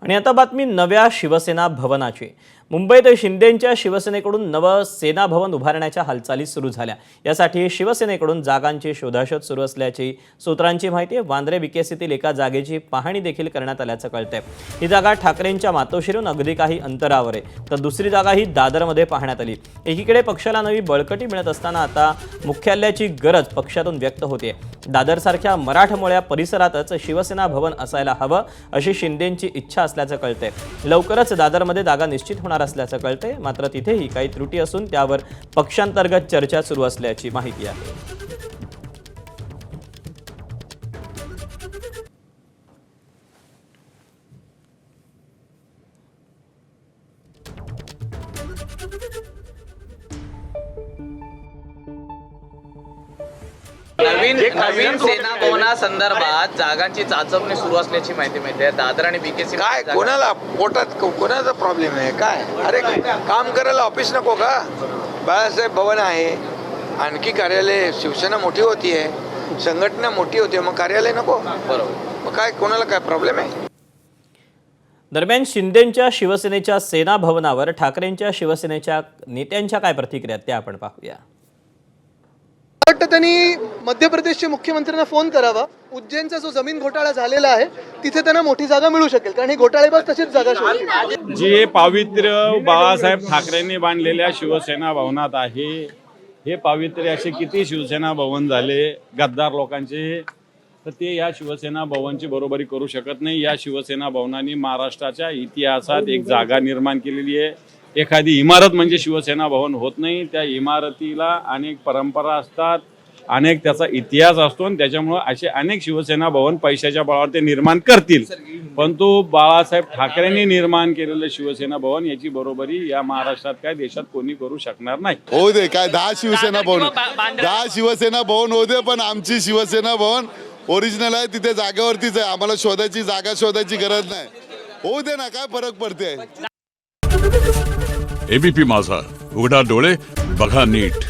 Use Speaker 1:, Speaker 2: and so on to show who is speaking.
Speaker 1: आणि आता बातमी नव्या शिवसेना भवनाची। मुंबईत शिंदेंच्या शिवसेनेकडून नवं सेना भवन उभारण्याच्या हालचाली सुरू झाल्या। यासाठी शिवसेनेकडून जागांची शोधाशोध सुरू असल्याची सूत्रांची माहिती आहे। वांद्रे विकेसीतील एका जागेची पाहणी देखील करण्यात आल्याचं कळतंय। ही जागा ठाकरेंच्या मातोश्रीहून अगदी काही अंतरावर आहे, तर दुसरी जागा ही दादरमध्ये पाहण्यात आली। एकीकडे पक्षाला नवी बळकटी मिळत असताना आता मुख्यालयाची गरज पक्षातून व्यक्त होते। दादरसारख्या मराठमोळ्या परिसरातच शिवसेना भवन असायला हवं अशी शिंदेंची इच्छा असल्याचं कळतंय। लवकरच दादरमध्ये जागा निश्चित होणार असल्याचं कळतंय, मात्र तिथेही काही त्रुटी असून त्यावर पक्षांतर्गत चर्चा सुरू असल्याची माहिती आहे।
Speaker 2: नवीन सेना भवनासंदर्भात जागांची चाचपणी सुरू असल्याची माहिती मिळते। दादर आणि बीकेसी
Speaker 3: काय कोणाला पोटात कोणाचा प्रॉब्लेम आहे काय? अरे काम करायला ऑफिस नको का? बाळासाहेब भवन आहे, आणखी कार्यालय, शिवसेना मोठी होतीये, संघटना मोठी होते, मग कार्यालय नको? बरोबर, मग काय कोणाला काय प्रॉब्लेम आहे?
Speaker 1: दरम्यान शिंदेंच्या शिवसेनेच्या सेना भवनावर ठाकरेंच्या शिवसेनेच्या नेत्यांच्या काय प्रतिक्रिया त्या आपण पाहूया।
Speaker 4: वाटतं त्यांनी मध्य प्रदेशचे मुख्यमंत्र्यांना फोन करावा। उज्जैनचा जो जमीन घोटाळा झालेला आहे तिथे त्यांना मोठी जागा मिळू शकेल, कारण हे घोटाळेबाज तशीच जागा शोधतील।
Speaker 5: जे पावित्र्य बाळासाहेब ठाकरेंनी बांधलेल्या शिवसेना भवनात आहे, हे पावित्र्य असे किती शिवसेना भवन झाले गद्दार लोकांचे, तर ते या शिवसेना भवनची बरोबरी करू शकत नाही। या शिवसेना भवनाने महाराष्ट्राच्या इतिहासात एक जागा निर्माण केलेली आहे। एखादी इमारत म्हणजे शिवसेना भवन होत नाही, त्या इमारतीला अनेक परंपरा असतात, अनेक त्याचा इतिहास असतो, आणि त्याच्यामुळे असे अनेक शिवसेना भवन पैशाच्या बळावर ते निर्माण करतील, परंतु बाळासाहेब ठाकरेंनी निर्माण केलेलं शिवसेना भवन याची बरोबरी या महाराष्ट्रात काय देशात कोणी करू शकणार नाही।
Speaker 6: हो दे, काय 10 शिवसेना भवन, 10 शिवसेना भवन होते, पण आमची शिवसेना भवन ओरिजिनल आहे, तिथे जागेवरतीच आहे, आम्हाला जागा शोधायची गरज नाही। होऊ दे ना, काय फरक पडते?
Speaker 7: एबीपी माझा, उघडा डोळे बघा नीट।